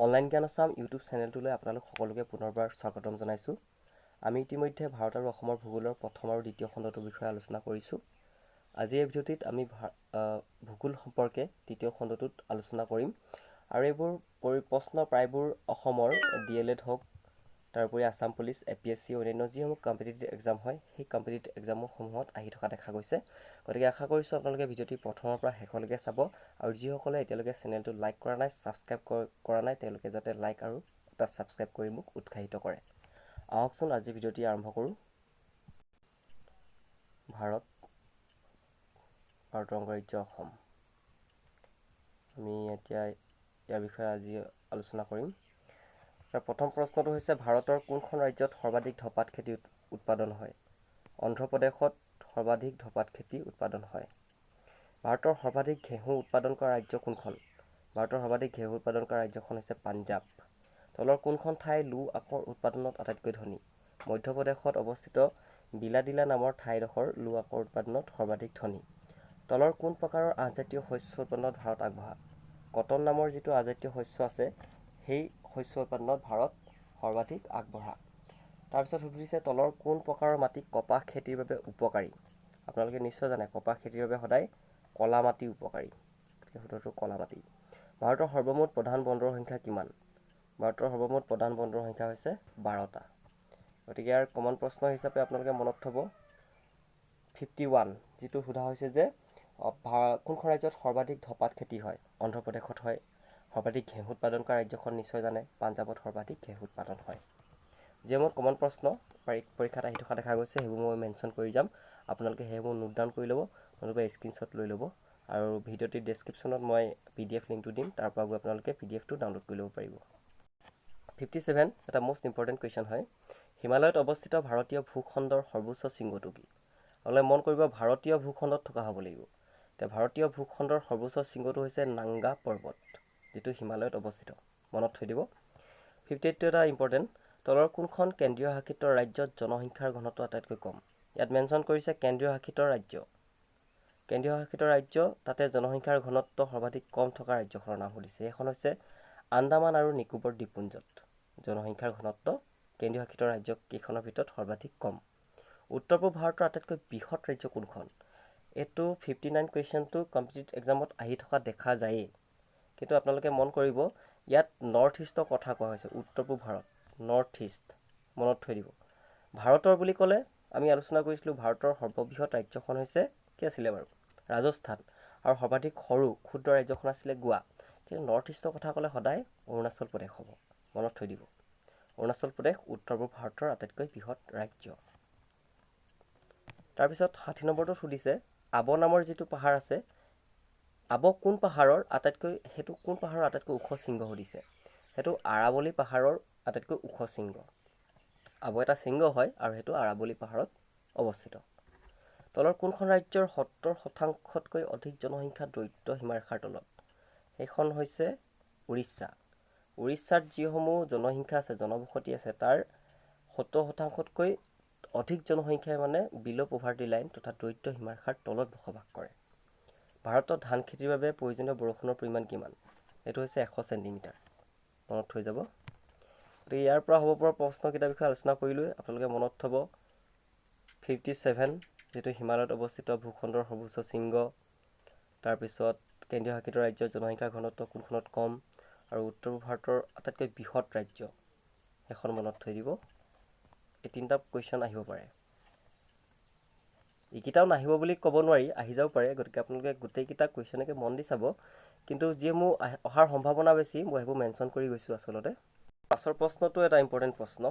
Online জ্ঞান Assam YouTube চেনেলটোলৈ আপোনালোক সকলোকে পুনৰবাৰ স্বাগতম জনাইছোঁ। আমি ইতিমধ্যে ভাৰত আৰু অসমৰ ভূগোলৰ প্ৰথম আৰু দ্বিতীয় খণ্ডটোৰ বিষয়ে আলোচনা কৰিছোঁ। আজি এই ভিডিঅ'টিত আমি ভূগোল সম্পৰ্কে তৃতীয় খণ্ডটোত আলোচনা কৰিম আৰু এইবোৰ প্ৰশ্ন প্ৰায়বোৰ অসমৰ DLED হওক, তাৰোপৰি আসাম পুলিচ, APSC অন্যান্য যিসমূহ কম্পিটিটিভ এক্সাম হয় সেই কম্পিটিটিভ এক্সামসমূহত আহি থকা দেখা গৈছে। গতিকে আশা কৰিছোঁ আপোনালোকে ভিডিঅ'টি প্ৰথমৰ পৰা শেষলৈকে চাব আৰু যিসকলে এতিয়ালৈকে চেনেলটো লাইক কৰা নাই, ছাবস্ক্ৰাইব কৰা নাই, তেওঁলোকে যাতে লাইক আৰু এটা ছাবস্ক্ৰাইব কৰি মোক উৎসাহিত কৰে। আহকচোন আজি ভিডিঅ'টি আৰম্ভ কৰোঁ। ভাৰতৰ অংগৰাজ্য অসম। আমি এতিয়া ইয়াৰ বিষয়ে আজি আলোচনা কৰিম। প্ৰথম প্ৰশ্নটো হৈছে ভাৰতৰ কোনখন ৰাজ্যত সৰ্বাধিক ধঁপাত খেতি উৎপাদন হয়? অন্ধ্ৰপ্ৰদেশত সৰ্বাধিক ধঁপাত খেতি উৎপাদন হয়। ভাৰতৰ সৰ্বাধিক ঘেঁহু উৎপাদন কৰা ৰাজ্য কোনখন? ভাৰতৰ সৰ্বাধিক ঘেঁহু উৎপাদন কৰা ৰাজ্যখন হৈছে পাঞ্জাৱ। তলৰ কোনখন ঠাই লো আকৰ উৎপাদনত আটাইতকৈ ধনী? মধ্যপ্ৰদেশত অৱস্থিত বিলাদিলা নামৰ ঠাইডোখৰ লো আকৰ উৎপাদনত সৰ্বাধিক ধনী। তলৰ কোন প্ৰকাৰৰ আহজাতীয় শস্য উৎপাদনত ভাৰত আগবঢ়া? কটন নামৰ যিটো আহজাতীয় শস্য আছে সেই শস্য উৎপাদনত ভাৰত সৰ্বাধিক আগবঢ়া। তাৰপিছত সুধিছে তলৰ কোন প্ৰকাৰৰ মাটি কপাহ খেতিৰ বাবে উপকাৰী? আপোনালোকে নিশ্চয় জানে কপাহ খেতিৰ বাবে সদায় কলা মাটি উপকাৰী। উত্তৰটো কলা মাটি। ভাৰতৰ সৰ্বমুঠ প্ৰধান বন্দৰৰ সংখ্যা কিমান? ভাৰতৰ সৰ্বমুঠ প্ৰধান বন্দৰৰ সংখ্যা হৈছে 12টা। গতিকে ইয়াৰ কমন প্ৰশ্ন হিচাপে আপোনালোকে মনত থ'ব 51, যিটো সোধা হৈছে যে কোনখন ৰাজ্যত সৰ্বাধিক ধঁপাত খেতি হয়? অন্ধ্ৰপ্ৰদেশত হয়। সৰ্বাধিক ঘেঁহু উৎপাদন কৰা ৰাজ্যখন নিশ্চয় জানে, পাঞ্জাৱত সৰ্বাধিক ঘেঁহু উৎপাদন হয়। যিসমূহ কমন প্ৰশ্ন পৰীক্ষাত আহি থকা দেখা গৈছে সেইবোৰ মই মেনশ্যন কৰি যাম। আপোনালোকে সেইবোৰ নোট ডাউন কৰি ল'ব, নতুবা স্ক্ৰীনশ্বট লৈ ল'ব আৰু ভিডিঅ'টিৰ ডেছক্ৰিপশ্যনত মই PDF লিংকটো দিম, তাৰ পৰা গৈ আপোনালোকে PDFটো ডাউনলোড কৰি ল'ব পাৰিব। 57 এটা মষ্ট ইম্পৰ্টেণ্ট কুৱেশ্যন হয়। হিমালয়ত অৱস্থিত ভাৰতীয় ভূখণ্ডৰ সৰ্বোচ্চ শৃংগটো কি? আপোনালোকে মন কৰিব ভাৰতীয় ভূখণ্ডত থকা হ'ব লাগিব। এতিয়া ভাৰতীয় ভূখণ্ডৰ সৰ্বোচ্চ শৃংগটো হৈছে নাংগা পৰ্বত, যিটো হিমালয়ত অৱস্থিত। মনত থৈ দিব। 58 এটা ইম্পৰ্টেণ্ট। তলৰ কোনখন কেন্দ্ৰীয় শাসিত ৰাজ্যত জনসংখ্যাৰ ঘনত্ব আটাইতকৈ কম? ইয়াত মেনশ্যন কৰিছে কেন্দ্ৰীয় শাসিত ৰাজ্য। কেন্দ্ৰীয় শাসিত ৰাজ্য, তাতে জনসংখ্যাৰ ঘনত্ব সৰ্বাধিক কম থকা ৰাজ্যখনৰ নাম সুধিছে। সেইখন হৈছে আন্দামান আৰু নিকোবৰ দ্বীপপুঞ্জত। জনসংখ্যাৰ ঘনত্ব কেন্দ্ৰীয় শাসিত ৰাজ্য কেইখনৰ ভিতৰত সৰ্বাধিক কম। উত্তৰ পূব ভাৰতৰ আটাইতকৈ বৃহৎ ৰাজ্য কোনখন? এইটো 59 কুৱেশ্যনটো কম্পিটিটিভ এক্সামত আহি থকা দেখা যায়েই, কিন্তু আপোনালোকে মন কৰিব ইয়াত নৰ্থ ইষ্টৰ কথা কোৱা হৈছে। উত্তৰ পূব ভাৰত, নৰ্থ ইষ্ট, মনত থৈ দিব। ভাৰতৰ বুলি ক'লে আমি আলোচনা কৰিছিলোঁ ভাৰতৰ সৰ্ববৃহৎ ৰাজ্যখন হৈছে কি আছিলে বাৰু? ৰাজস্থান। আৰু সৰ্বাধিক সৰু ক্ষুদ্ৰ ৰাজ্যখন আছিলে গোৱা। কিন্তু নৰ্থ ইষ্টৰ কথা ক'লে সদায় অৰুণাচল প্ৰদেশ হ'ব। মনত থৈ দিব। অৰুণাচল প্ৰদেশ উত্তৰ পূব ভাৰতৰ আটাইতকৈ বৃহৎ ৰাজ্য। তাৰপিছত 60 নম্বৰটোত সুধিছে আব নামৰ যিটো পাহাৰ আছে, আব কোন পাহাৰৰ আটাইতকৈ ওখ শৃংগ সুধিছে। সেইটো আৰাৱলী পাহাৰৰ আটাইতকৈ ওখ শৃংগ। আব এটা শৃংগ হয় আৰু সেইটো আৰাৱলী পাহাৰত অৱস্থিত। তলৰ কোনখন ৰাজ্যৰ 70% অধিক জনসংখ্যা দৰিদ্ৰ সীমাৰেখাৰ তলত? সেইখন হৈছে উৰিষ্যা। উৰিষ্যাত যিসমূহ জনসংখ্যা আছে, জনবসতি আছে, তাৰ 70% অধিক জনসংখ্যাই মানে বিল' পভাৰ্টি লাইন তথা দৰিদ্ৰ সীমাৰেখাৰ তলত বসবাস কৰে। ভাৰতত ধান খেতিৰ বাবে প্ৰয়োজনীয় বৰষুণৰ পৰিমাণ কিমান? এইটো হৈছে 100 চেণ্টিমিটাৰ। মনত থৈ যাব। গতিকে ইয়াৰ পৰা হ'ব পৰা প্ৰশ্নকেইটাৰ বিষয়ে আলোচনা কৰিলোঁ। আপোনালোকে মনত থ'ব 57, যিটো হিমালয়ত অৱস্থিত ভূখণ্ডৰ সৰ্বোচ্চ শৃংগ, তাৰপিছত কেন্দ্ৰীয় শাসিত ৰাজ্যৰ জনসংখ্যাৰ ঘনত্ব কোনখনত কম, আৰু উত্তৰ পূব ভাৰতৰ আটাইতকৈ বৃহৎ ৰাজ্য সেইখন মনত থৈ দিব। এই 3টা কুৱেশ্যন আহিব পাৰে। এইকেইটাও নাহিব বুলি ক'ব নোৱাৰি, আহি যাব পাৰে। গতিকে আপোনালোকে গোটেইকেইটা কুৱেশ্যনকে মন দি চাব, কিন্তু যিসমূহ অহাৰ সম্ভাৱনা বেছি মই সেইবোৰ মেনশ্যন কৰি গৈছোঁ আচলতে। পাছৰ প্ৰশ্নটো এটা ইম্পৰ্টেণ্ট প্ৰশ্ন,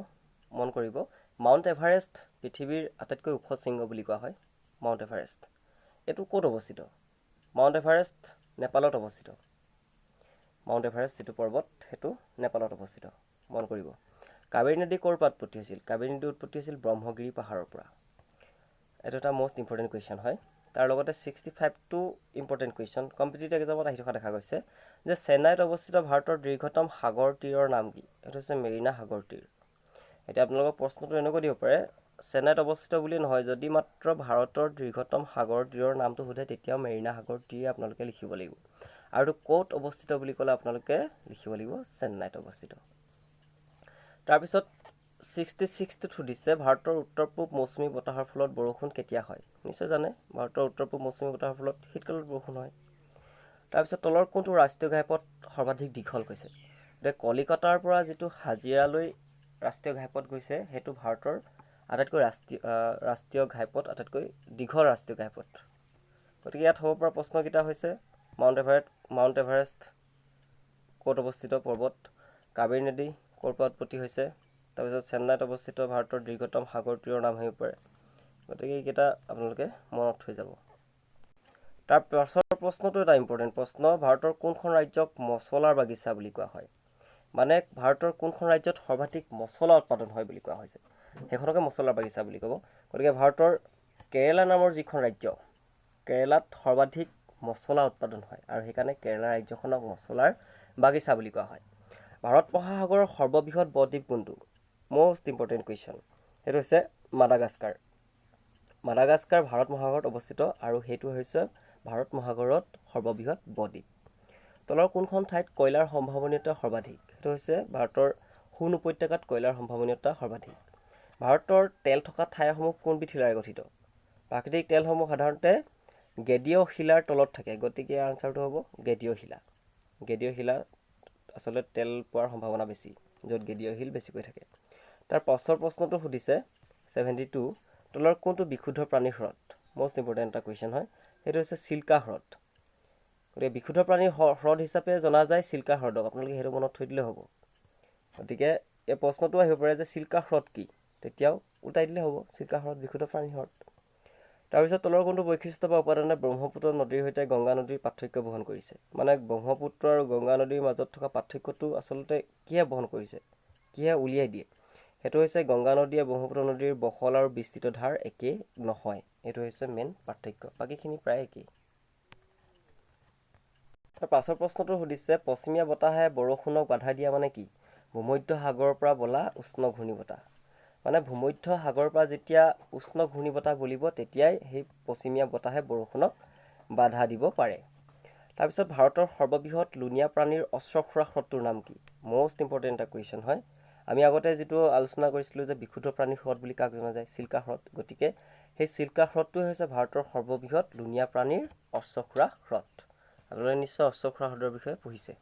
মন কৰিব। মাউণ্ট এভাৰেষ্ট পৃথিৱীৰ আটাইতকৈ ওখ শৃংগ বুলি কোৱা হয়। মাউণ্ট এভাৰেষ্ট এইটো ক'ত অৱস্থিত? মাউণ্ট এভাৰেষ্ট নেপালত অৱস্থিত। মাউণ্ট এভাৰেষ্ট যিটো পৰ্বত সেইটো নেপালত অৱস্থিত। মন কৰিব। কাবেৰী নদী ক'ৰ পৰা উৎপত্তি হৈছিল? কাবেৰী নদী উৎপত্তি হৈছিল ব্ৰহ্মগিৰি পাহাৰৰ পৰা। এইটো এটা মষ্ট ইম্পৰ্টেণ্ট কুৱেশ্যন হয়। তাৰ লগতে 65টো ইম্পৰ্টেণ্ট কুৱেশ্যন কম্পিটিটিভ এক্সামত আহি থকা দেখা গৈছে যে চেন্নাইত অৱস্থিত ভাৰতৰ দীৰ্ঘতম সাগৰ তীৰৰ নাম কি? এইটো হৈছে মেৰিনা সাগৰ তীৰ। এতিয়া আপোনালোকৰ প্ৰশ্নটো এনেকৈ দিব পাৰে, চেন্নাইত অৱস্থিত বুলি নহয়, যদি মাত্ৰ ভাৰতৰ দীৰ্ঘতম সাগৰ তীৰৰ নামটো সোধে তেতিয়াও মেৰিনা সাগৰ তীৰে আপোনালোকে লিখিব লাগিব। আৰু ক'ত অৱস্থিত বুলি ক'লে আপোনালোকে লিখিব লাগিব চেন্নাইত অৱস্থিত। তাৰপিছত 66টোত সুধিছে ভাৰতৰ উত্তৰ পূব মৌচুমী বতাহৰ ফলত বৰষুণ কেতিয়া হয়? নিশ্চয় জানে, ভাৰতৰ উত্তৰ পূব মৌচুমী বতাহৰ ফলত শীতকালত বৰষুণ হয়। তাৰপিছত তলৰ কোনটো ৰাষ্ট্ৰীয় ঘাইপথ সৰ্বাধিক দীঘল কৈছে? এতিয়া কলিকতাৰ পৰা যিটো হাজিৰালৈ ৰাষ্ট্ৰীয় ঘাইপথ গৈছে সেইটো ভাৰতৰ আটাইতকৈ ৰাষ্ট্ৰীয় ঘাইপথ, আটাইতকৈ দীঘল ৰাষ্ট্ৰীয় ঘাইপথ। গতিকে ইয়াত হ'ব পৰা প্ৰশ্নকেইটা হৈছে মাউণ্ট এভাৰেষ্ট ক'ত অৱস্থিত পৰ্বত, কাবেৰী নদী ক'ৰ পৰা উৎপত্তি হৈছে, তাৰপিছত চেন্নাইত অৱস্থিত ভাৰতৰ দীৰ্ঘতম সাগৰ তীৰৰ নাম হ'ব পাৰে। গতিকে এইকেইটা আপোনালোকে মনত থৈ যাব। তাৰ পাছৰ প্ৰশ্নটো এটা ইম্পৰ্টেণ্ট প্ৰশ্ন, ভাৰতৰ কোনখন ৰাজ্যক মছলাৰ বাগিচা বুলি কোৱা হয়? মানে ভাৰতৰ কোনখন ৰাজ্যত সৰ্বাধিক মছলা উৎপাদন হয় বুলি কোৱা হৈছে, সেইখনকে মছলাৰ বাগিচা বুলি ক'ব। গতিকে ভাৰতৰ কেৰেলা নামৰ যিখন ৰাজ্য, কেৰেলাত সৰ্বাধিক মছলা উৎপাদন হয় আৰু সেইকাৰণে কেৰেলা ৰাজ্যখনক মছলাৰ বাগিচা বুলি কোৱা হয়। ভাৰত মহাসাগৰৰ সৰ্ববৃহৎ বদ্বীপ কোনটো? মষ্ট ইম্পৰ্টেণ্ট কুৱেশ্যন, সেইটো হৈছে মাডাগাস্কাৰ। মাডাগাস্কাৰ ভাৰত মহাসাগৰত অৱস্থিত আৰু সেইটো হৈছে ভাৰত মহাসাগৰত সৰ্ববৃহৎ বদ্বীপ। তলৰ কোনখন ঠাইত কয়লাৰ সম্ভাৱনীয়তা সৰ্বাধিক? সেইটো হৈছে ভাৰতৰ সোণ উপত্যকাত কয়লাৰ সম্ভাৱনীয়তা সৰ্বাধিক। ভাৰতৰ তেল থকা ঠাইসমূহ কোনবিধ শিলাৰে গঠিত? প্ৰাকৃতিক তেলসমূহ সাধাৰণতে গেদীয় শিলাৰ তলত থাকে, গতিকে আনচাৰটো হ'ব গেদীয় শিলা। গেদীয় শিলাত আচলতে তেল পোৱাৰ সম্ভাৱনা বেছি, য'ত গেদীয় শিল বেছিকৈ থাকে। তাৰ পাছৰ প্ৰশ্নটো সুধিছে 72, তলৰ কোনটো বিশুদ্ধ প্ৰাণীৰ হ্ৰদ? মষ্ট ইম্পৰ্টেণ্ট এটা কুৱেশ্যন হয়, সেইটো হৈছে চিল্কা হ্ৰদ। গতিকে বিশুদ্ধ প্ৰাণীৰ হ্ৰদ হিচাপে জনা যায় চিল্কা হ্ৰদক, আপোনালোকে সেইটো মনত থৈ দিলে হ'ব। গতিকে এই প্ৰশ্নটো আহিব পাৰে যে চিল্কা হ্ৰদ কি, তেতিয়াও উল্টাই দিলে হ'ব, চিল্কা হ্ৰদ বিশুদ্ধ প্ৰাণীৰ হ্ৰদ। তাৰপিছত তলৰ কোনটো বৈশিষ্ট্য বা উপাদানে ব্ৰহ্মপুত্ৰ নদীৰ সৈতে গংগা নদীৰ পাৰ্থক্য বহন কৰিছে? মানে ব্ৰহ্মপুত্ৰ আৰু গংগা নদীৰ মাজত থকা পাৰ্থক্যটো আচলতে কিহে বহন কৰিছে, কিহে উলিয়াই দিয়ে? সেইটো হৈছে গংগা নদীয়ে ব্ৰহ্মপুত্ৰ নদীৰ বহল আৰু বিস্তৃত ধাৰ একেই নহয়, এইটো হৈছে মেইন পাৰ্থক্য, বাকীখিনি প্ৰায় একেই। তাৰ পাছৰ প্ৰশ্নটো সুধিছে পশ্চিমীয়া বতাহে বৰষুণক বাধা দিয়া মানে কি? ভূমধ্য সাগৰৰ পৰা বলা উষ্ণ ঘূৰ্ণীবতাহ। মানে ভূমধ্য সাগৰৰ পৰা যেতিয়া উষ্ণ ঘূৰ্ণীবতাহ বলিব তেতিয়াই সেই পশ্চিমীয়া বতাহে বৰষুণক বাধা দিব পাৰে। তাৰপিছত ভাৰতৰ সৰ্ববৃহৎ লুণীয়া প্ৰাণীৰ অশ্বক্ষুৰা হ্ৰদটোৰ নাম কি? মষ্ট ইম্পৰ্টেণ্ট এটা কুৱেশ্যন হয়। আমি আগতে যিটো আলোচনা কৰিছিলোঁ যে বিশুদ্ধ প্ৰাণীৰ হ্ৰদ বুলি কাক জনা যায়, চিল্কা হ্ৰদ। গতিকে সেই চিল্কা হ্ৰদটোৱে হৈছে ভাৰতৰ সৰ্ববৃহৎ লুণীয়া প্ৰাণীৰ অশ্বক্ষুৰা হ্ৰদ। আপোনালোকে নিশ্চয় অশ্বক্ষুৰা হ্ৰদৰ বিষয়ে পঢ়িছে।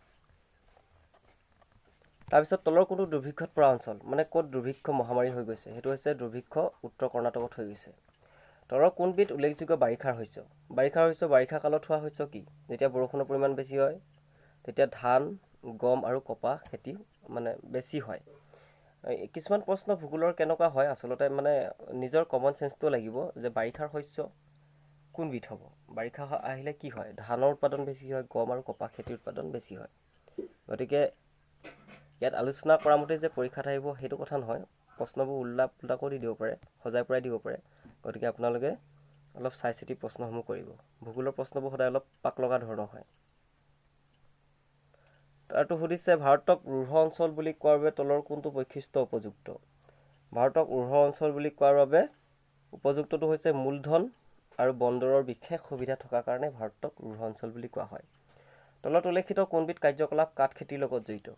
তাৰপিছত তলৰ কোনটো দুৰ্ভিক্ষত পৰা অঞ্চল, মানে ক'ত দুৰ্ভিক্ষ মহামাৰী হৈ গৈছে, সেইটো হৈছে দুৰ্ভিক্ষ উত্তৰ কৰ্ণাটকত হৈ গৈছে। তলৰ কোনবিধ উল্লেখযোগ্য বাৰিষাৰ শস্য? বাৰিষাৰ শস্য বাৰিষা কালত হোৱা শস্য কি? যেতিয়া বৰষুণৰ পৰিমাণ বেছি হয় তেতিয়া ধান, গম আৰু কপাহ খেতি মানে বেছি হয়। কিছুমান প্ৰশ্ন ভূগোলৰ কেনেকুৱা হয়, আচলতে মানে নিজৰ কমন চেন্সটোও লাগিব যে বাৰিষাৰ শস্য কোনবিধ হ'ব? বাৰিষা আহিলে কি হয়? ধানৰ উৎপাদন বেছি হয়, গম আৰু কপাহ খেতিৰ উৎপাদন বেছি হয়। গতিকে ইয়াত আলোচনা কৰা মতে যে পৰীক্ষাত আহিব সেইটো কথা নহয়, প্ৰশ্নবোৰ উল্টা পুল্টা কৰি দিব পাৰে, সজাই পৰাই দিব পাৰে। গতিকে আপোনালোকে অলপ চাই চিতি প্ৰশ্নসমূহ কৰিব। ভূগোলৰ প্ৰশ্নবোৰ সদায় অলপ পাক লগা ধৰণৰ হয়। তাৰটো সুধিছে ভাৰতক ৰুঢ় অঞ্চল বুলি কোৱাৰ বাবে তলৰ কোনটো বৈশিষ্ট্য উপযুক্ত? ভাৰতক ৰুঢ় অঞ্চল বুলি কোৱাৰ বাবে উপযুক্তটো হৈছে মূলধন আৰু বন্দৰৰ বিশেষ সুবিধা থকাৰ কাৰণে ভাৰতক ৰুঢ় অঞ্চল বুলি কোৱা হয়। তলত উল্লেখিত কোনবিধ কাৰ্যকলাপ কাঠ খেতিৰ লগত জড়িত?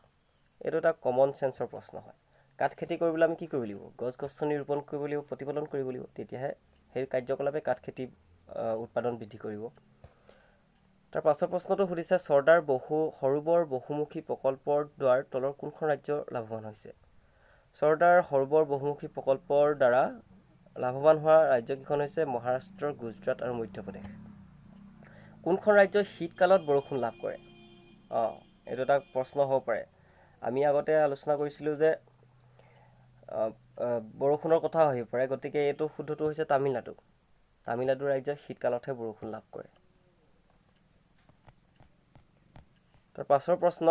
এইটো এটা কমন চেন্সৰ প্ৰশ্ন হয়। কাঠ খেতি কৰিবলৈ আমি কি কৰিব লাগিব? গছ গছনি ৰোপণ কৰিব লাগিব, প্ৰতিপালন কৰিব লাগিব, তেতিয়াহে সেই কাৰ্যকলাপে কাঠ খেতি উৎপাদন বৃদ্ধি কৰিব। তাৰ পাছৰ প্ৰশ্নটো সুধিছে সৰোবৰ বহুমুখী প্ৰকল্পৰ দ্বাৰা তলৰ কোনখন ৰাজ্য লাভৱান হৈছে? চৰ্দাৰ সৰোবৰ বহুমুখী প্ৰকল্পৰ দ্বাৰা লাভৱান হোৱা ৰাজ্যকেইখন হৈছে মহাৰাষ্ট্ৰ, গুজৰাট আৰু মধ্যপ্ৰদেশ। কোনখন ৰাজ্যই শীতকালত বৰষুণ লাভ কৰে? এইটো এটা প্ৰশ্ন হ'ব পাৰে। আমি আগতে আলোচনা কৰিছিলোঁ যে বৰষুণৰ কথা আহিব পাৰে, গতিকে এইটো শুদ্ধটো হৈছে তামিলনাডু। তামিলনাডু ৰাজ্যই শীতকালতহে বৰষুণ লাভ কৰে। তাৰ পাছৰ প্ৰশ্ন,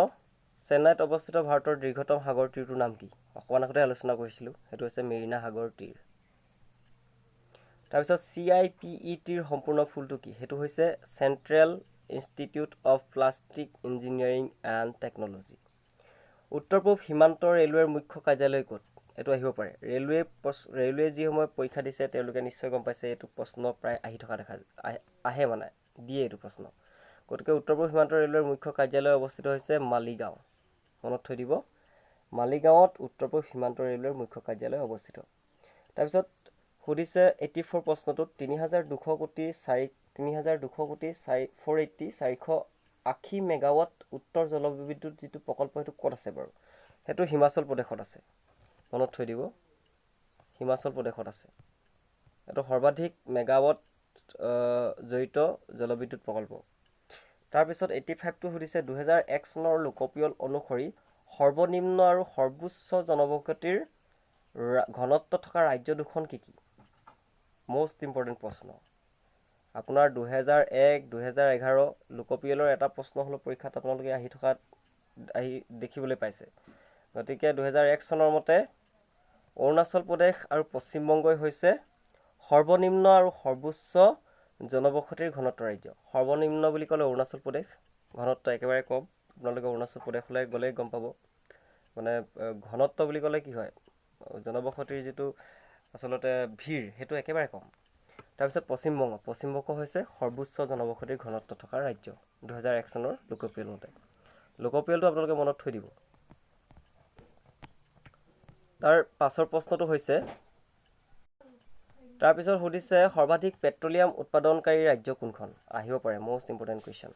চেন্নাইত অৱস্থিত ভাৰতৰ দীৰ্ঘতম সাগৰ তীৰটোৰ নাম কি? অকণমান আগতে আলোচনা কৰিছিলোঁ, সেইটো হৈছে মেৰিনা সাগৰ তীৰ। তাৰপিছত CIPETৰ সম্পূৰ্ণ ফুলটো কি? সেইটো হৈছে central institute of plastic engineering and technology. উত্তৰ পূব সীমান্ত ৰেলৱেৰ মুখ্য কাৰ্যালয় ক'ত? এইটো আহিব পাৰে। ৰেলৱে যিসমূহে পৰীক্ষা দিছে তেওঁলোকে নিশ্চয় গম পাইছে, এইটো প্ৰশ্ন প্ৰায় আহি থকা আহে মানে দিয়ে এইটো প্ৰশ্ন। গতিকে উত্তৰ পূব সীমান্ত ৰেলৱেৰ মুখ্য কাৰ্যালয় অৱস্থিত হৈছে মালিগাঁও। মনত থৈ দিব, মালিগাঁৱত উত্তৰ পূব সীমান্ত ৰেলৱেৰ মুখ্য কাৰ্যালয় অৱস্থিত। তাৰপিছত সুধিছে 84 প্ৰশ্নটোত 3,200 কোটি 480 মেগাৱাট উত্তৰ জলবিদ্যুৎ যিটো প্ৰকল্প সেইটো ক'ত আছে বাৰু? সেইটো হিমাচল প্ৰদেশত আছে। মনত থৈ দিব, হিমাচল প্ৰদেশত আছে। এইটো সৰ্বাধিক মেগাৱাট জড়িত জলবিদ্যুৎ প্ৰকল্প। তাৰপিছত 85টো সুধিছে 2001 চনৰ লোকপিয়ল অনুসৰি সৰ্বনিম্ন আৰু সৰ্বোচ্চ জনবসতিৰ ঘনত্ব থকা ৰাজ্য দুখন কি কি? মষ্ট ইম্পৰ্টেণ্ট প্ৰশ্ন। আপোনাৰ 2001, 2011 লোকপিয়লৰ এটা প্ৰশ্ন হ'লেও পৰীক্ষাত আপোনালোকে আহি দেখিবলৈ পাইছে। গতিকে 2001 চনৰ মতে অৰুণাচল প্ৰদেশ আৰু পশ্চিমবংগই হৈছে সৰ্বনিম্ন আৰু সৰ্বোচ্চ জনবসতিৰ ঘনত্ব ৰাজ্য। সৰ্বনিম্ন বুলি ক'লে অৰুণাচল প্ৰদেশ, ঘনত্ব একেবাৰে কম। আপোনালোকে অৰুণাচল প্ৰদেশলৈ গ'লেই গম পাব। মানে ঘনত্ব বুলি ক'লে কি হয়, জনবসতিৰ যিটো আচলতে ভিৰ সেইটো একেবাৰে কম। তাৰপিছত পশ্চিমবংগ হৈছে সৰ্বোচ্চ জনবসতিৰ ঘনত্ব থকা ৰাজ্য 2001 চনৰ লোকপিয়ল মতে। লোকপিয়লটো আপোনালোকে মনত থৈ দিব। তাৰ পাছৰ প্ৰশ্নটো হৈছে, তাৰপিছত সুধিছে সৰ্বাধিক পেট্ৰলিয়াম উৎপাদনকাৰী ৰাজ্য কোনখন? আহিব পাৰে মষ্ট ইম্পৰ্টেণ্ট কুৱেশ্যন।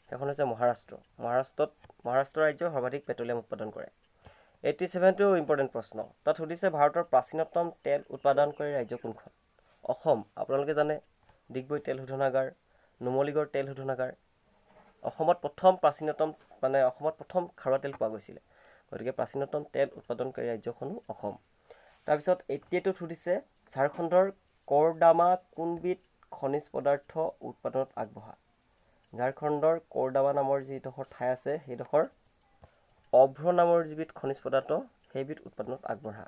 সেইখন হৈছে মহাৰাষ্ট্ৰ। মহাৰাষ্ট্ৰ ৰাজ্য সৰ্বাধিক পেট্ৰলিয়াম উৎপাদন কৰে। 87টো ইম্পৰ্টেণ্ট প্ৰশ্ন। তাত সুধিছে ভাৰতৰ প্ৰাচীনতম তেল উৎপাদনকাৰী ৰাজ্য কোনখন? অসম। আপোনালোকে জানে ডিগবৈ তেল শোধনাগাৰ, নুমলীগড় তেল শোধনাগাৰ। অসমত প্ৰথম খাৰুৱা তেল পোৱা গৈছিলে। গতিকে প্ৰাচীনতম তেল উৎপাদনকাৰী ৰাজ্যখনো অসম। তাৰপিছত 88টোত সুধিছে ঝাৰখণ্ডৰ কৰডামা কোনবিধ খনিজ পদাৰ্থ উৎপাদনত আগবঢ়া? ঝাৰখণ্ডৰ কৰডামা নামৰ যিডোখৰ ঠাই আছে সেইডোখৰ অভ্ৰ নামৰ যিবিধ খনিজ পদাৰ্থ সেইবিধ উৎপাদনত আগবঢ়া।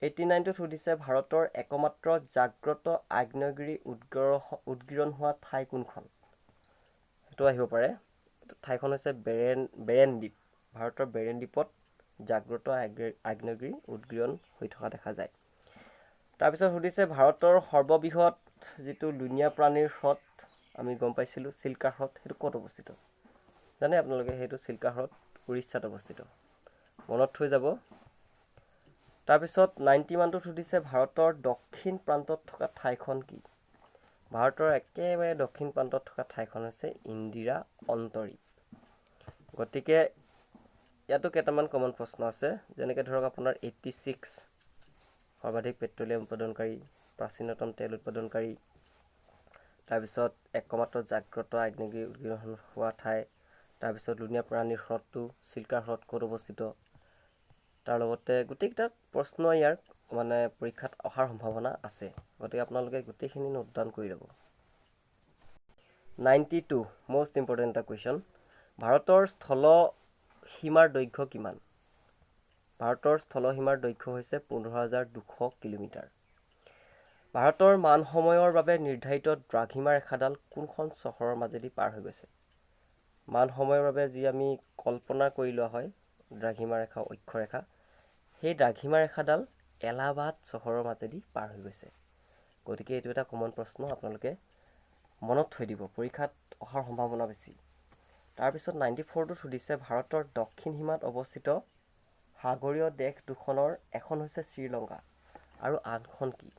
89টোত সুধিছে ভাৰতৰ একমাত্ৰ জাগ্ৰত আগ্নেয়গিৰি উদগীৰণ হোৱা ঠাই কোনখন? সেইটো আহিব পাৰে। ঠাইখন হৈছে বেৰেন দ্বীপ। ভাৰতৰ বেৰেন দ্বীপত জাগ্ৰত আগ্নেয়গিৰি উদগীৰণ হৈ থকা দেখা যায়। তাৰপিছত সুধিছে ভাৰতৰ সৰ্ববৃহৎ যিটো লুণীয়া প্ৰাণীৰ হ্ৰদ আমি গম পাইছিলোঁ চিল্কা হ্ৰদ, সেইটো ক'ত অৱস্থিত? জানে আপোনালোকে সেইটো চিল্কা হ্ৰদ উৰিষ্যাত অৱস্থিত। মনত থৈ যাব। তাৰপিছত 91টোত সুধিছে ভাৰতৰ দক্ষিণ প্ৰান্তত থকা ঠাইখন কি? ভাৰতৰ একেবাৰে দক্ষিণ প্ৰান্তত থকা ঠাইখন হৈছে ইন্দিৰা অন্তৰীপ। গতিকে ইয়াতো কেইটামান কমন প্ৰশ্ন আছে, যেনেকৈ ধৰক আপোনাৰ 86 সৰ্বাধিক পেট্ৰলিয়াম উৎপাদনকাৰী, প্ৰাচীনতম তেল উৎপাদনকাৰী, তাৰপিছত একমাত্ৰ জাগ্ৰত আগ্নেয়গিৰি উদগীৰণ হোৱা ঠাই, তাৰপিছত লুণীয়া প্ৰাণীৰ হ্ৰদটো চিল্কা হ্ৰদ ক'ত অৱস্থিত। তাৰ লগতে গোটেইকেইটা প্ৰশ্ন ইয়াৰ পৰীক্ষাত অহাৰ সম্ভাৱনা আছে। গতিকে আপোনালোকে গোটেইখিনি নোট ডাউন কৰি ল'ব। 92 মষ্ট ইম্পৰ্টেণ্ট এটা কুৱেশ্যন। ভাৰতৰ স্থল সীমাৰ দৈৰ্ঘ্য কিমান? ভাৰতৰ স্থলসীমাৰ দৈৰ্ঘ্য হৈছে 15,200 কিলোমিটাৰ। ভাৰতৰ মান সময়ৰ বাবে নিৰ্ধাৰিত দ্ৰাঘিমা ৰেখাডাল কোনখন চহৰৰ মাজেদি পাৰ হৈ গৈছে? মান সময়ৰ বাবে যি আমি কল্পনা কৰি লোৱা হয় দ্ৰাঘিমা ৰেখা, অক্ষৰেখা, সেই দ্ৰাঘিমা ৰেখাডাল এলাহাবাদ চহৰৰ মাজেদি পাৰ হৈ গৈছে। গতিকে এইটো এটা কমন প্ৰশ্ন, আপোনালোকে মনত থৈ দিব, পৰীক্ষাত অহাৰ সম্ভাৱনা বেছি। তাৰপিছত 94টোত সুধিছে ভাৰতৰ দক্ষিণ সীমাত অৱস্থিত সাগৰীয় দেশ দুখনৰ এখন হৈছে শ্ৰীলংকা আৰু আনখন কি?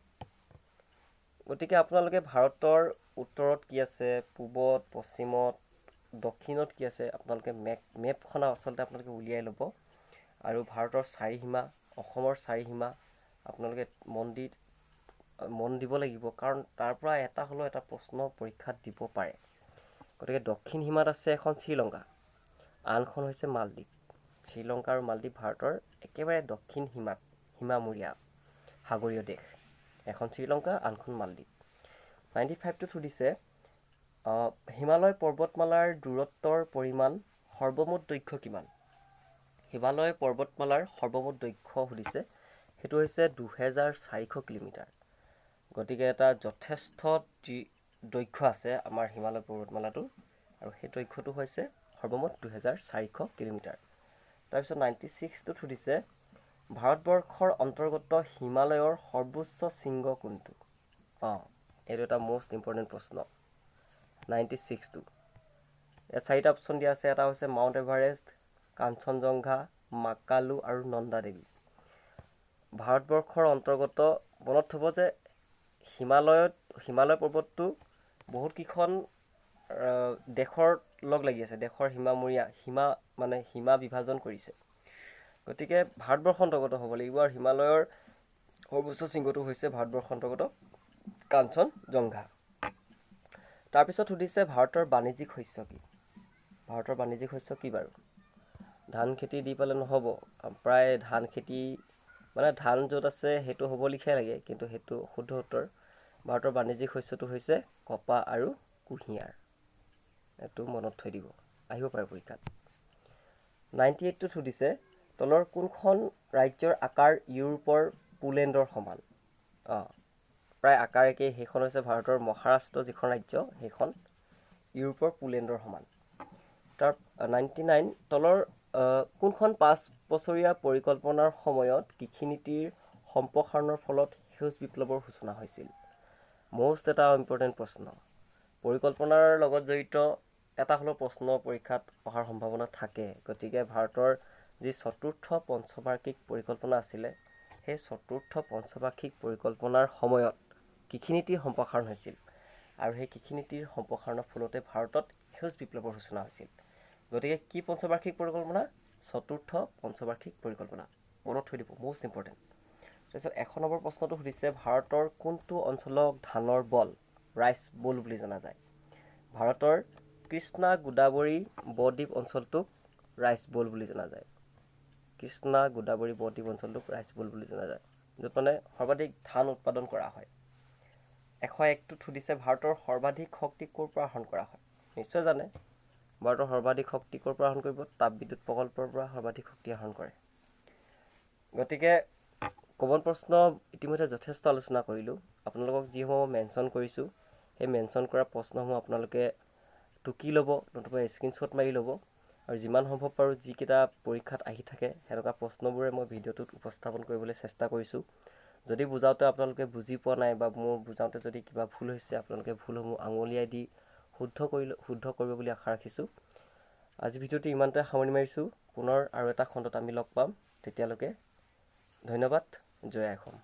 গতিকে আপোনালোকে ভাৰতৰ উত্তৰত কি আছে, পূবত, পশ্চিমত, দক্ষিণত কি আছে, আপোনালোকে মেপখন আচলতে আপোনালোকে উলিয়াই ল'ব। আৰু ভাৰতৰ চাৰিসীমা, অসমৰ চাৰিসীমা আপোনালোকে মন দিব লাগিব, কাৰণ তাৰ পৰা এটা হ'লেও এটা প্ৰশ্ন পৰীক্ষাত দিব পাৰে। গতিকে দক্ষিণ সীমাত আছে এখন শ্ৰীলংকা, আনখন হৈছে মালদ্বীপ। শ্ৰীলংকা আৰু মালদ্বীপ ভাৰতৰ একেবাৰে দক্ষিণ সীমামূৰীয়া সাগৰীয় দেশ। এখন শ্ৰীলংকা, আনখন মালদ্বীপ। 95টোত সুধিছে হিমালয় পৰ্বতমালাৰ দূৰত্বৰ পৰিমাণ সৰ্বমুঠ দৈৰ্ঘ্য কিমান? হিমালয় পৰ্বতমালাৰ সৰ্বমুঠ দৈৰ্ঘ্য সুধিছে, সেইটো হৈছে 2,400 কিলোমিটাৰ। গতিকে এটা যথেষ্ট দৈৰ্ঘ্য আছে আমাৰ হিমালয় পৰ্বতমালাটোৰ, আৰু সেই দৈৰ্ঘ্যটো হৈছে সৰ্বমুঠ 2,400 কিলোমিটাৰ। তাৰপিছত 96টোত সুধিছে ভাৰতবৰ্ষৰ অন্তৰ্গত হিমালয়ৰ সৰ্বোচ্চ শৃংগ কোনটো? এইটো এটা মষ্ট ইম্পৰ্টেণ্ট প্ৰশ্ন। 96টো ইয়াত 4টা অপশ্যন দিয়া আছে। এটা হৈছে মাউণ্ট এভাৰেষ্ট, কাঞ্চনজংঘা, মাকালু আৰু নন্দা দেৱী। ভাৰতবৰ্ষৰ অন্তৰ্গত মনত থ'ব যে হিমালয় পৰ্বতটো বহুতকেইখন দেশৰ লগ লাগি আছে, দেশৰ সীমা বিভাজন কৰিছে। গতিকে ভাৰতবৰ্ষৰ অন্তৰ্গত হ'ব লাগিব, আৰু হিমালয়ৰ সৰ্বোচ্চ শৃংগটো হৈছে ভাৰতবৰ্ষৰ অন্তৰ্গত কাঞ্চনজংঘা। তাৰপিছত সুধিছে ভাৰতৰ বাণিজ্যিক শস্য কি? ভাৰতৰ বাণিজ্যিক শস্য কি বাৰু? ধান খেতি দি পেলাই নহ'ব, প্ৰায় ধান খেতি ধান য'ত আছে সেইটো হ'ব লিখিয়াই লাগে, কিন্তু সেইটো শুদ্ধ উত্তৰ। ভাৰতৰ বাণিজ্যিক শস্যটো হৈছে কপাহ আৰু কুঁহিয়াৰ। এইটো মনত থৈ দিব, আহিব পাৰে পৰীক্ষাত। 98টোত সুধিছে তলৰ কোনখন ৰাজ্যৰ আকাৰ ইউৰোপৰ পোলেণ্ডৰ সমান? প্ৰায় আকাৰ একেই, সেইখন হৈছে ভাৰতৰ মহাৰাষ্ট্ৰ যিখন ৰাজ্য, সেইখন ইউৰোপৰ পোলেণ্ডৰ সমান। 99 তলৰ কোনখন 5 বছৰীয়া পৰিকল্পনাৰ সময়ত কৃষিনীতিৰ সম্প্ৰসাৰণৰ ফলত সেউজ বিপ্লৱৰ সূচনা হৈছিল? মষ্ট এটা ইম্পৰ্টেণ্ট প্ৰশ্ন। পৰিকল্পনাৰ লগত জড়িত এটা হ'লেও প্ৰশ্ন পৰীক্ষাত অহাৰ সম্ভাৱনা থাকে। গতিকে ভাৰতৰ যি চতুৰ্থ পঞ্চবাৰ্ষিক পৰিকল্পনা আছিলে, সেই চতুৰ্থ পঞ্চবাৰ্ষিক পৰিকল্পনাৰ সময়ত কৃষিনীতিৰ সম্প্ৰসাৰণ হৈছিল, আৰু সেই কৃষিনীতিৰ সম্প্ৰসাৰণৰ ফলতে ভাৰতত সেউজ বিপ্লৱৰ সূচনা হৈছিল। গতিকে কি পঞ্চবাৰ্ষিক পৰিকল্পনা? চতুৰ্থ পঞ্চবাৰ্ষিক পৰিকল্পনা। মনত থৈ দিব, মষ্ট ইম্পৰ্টেণ্ট। তাৰপিছত 100 নম্বৰ প্ৰশ্নটো সুধিছে ভাৰতৰ কোনটো অঞ্চলক ধানৰ বল, ৰাইচ বল বুলি জনা যায়? ভাৰতৰ কৃষ্ণা গোদাবৰী বদ্বীপ অঞ্চলটোক ৰাইচ বল বুলি জনা যায়। কৃষ্ণা গোদাবৰী বদ্বীপ অঞ্চলটোক ৰাইচ বল বুলি জনা যায়, য'ত সৰ্বাধিক ধান উৎপাদন কৰা হয়। 101টোত সুধিছে ভাৰতৰ সৰ্বাধিক শক্তি ক'ৰ পৰা আহৰণ কৰা হয়? নিশ্চয় জানে, ভাৰতৰ সৰ্বাধিক শক্তি ক'ৰ পৰা আহৰণ কৰিব? তাপবিদ্যুৎ প্ৰকল্পৰ পৰা সৰ্বাধিক শক্তি আহৰণ কৰে। গতিকে কমন প্ৰশ্ন ইতিমধ্যে যথেষ্ট আলোচনা কৰিলোঁ। আপোনালোকক যিসমূহ মেনশ্যন কৰিছোঁ, সেই মেনশ্যন কৰা প্ৰশ্নসমূহ আপোনালোকে টুকি ল'ব, নতুবা স্ক্ৰীনশ্বট মাৰি ল'ব, আৰু যিমান সম্ভৱ পাৰোঁ যিকেইটা পৰীক্ষাত আহি থাকে সেনেকুৱা প্ৰশ্নবোৰে মই ভিডিঅ'টোত উপস্থাপন কৰিবলৈ চেষ্টা কৰিছোঁ। যদি বুজাওঁতে আপোনালোকে বুজি পোৱা নাই, বা মোৰ বুজাওঁতে যদি কিবা ভুল হৈছে, আপোনালোকে ভুলসমূহ আঙুলিয়াই দি শুদ্ধ কৰিব বুলি আশা ৰাখিছোঁ। আজি ভিডিঅ'টো ইমানতে সামৰণি মাৰিছোঁ। পুনৰ আৰু এটা খণ্ডত আমি লগ পাম। তেতিয়ালৈকে ধন্যবাদ। জয় অসম।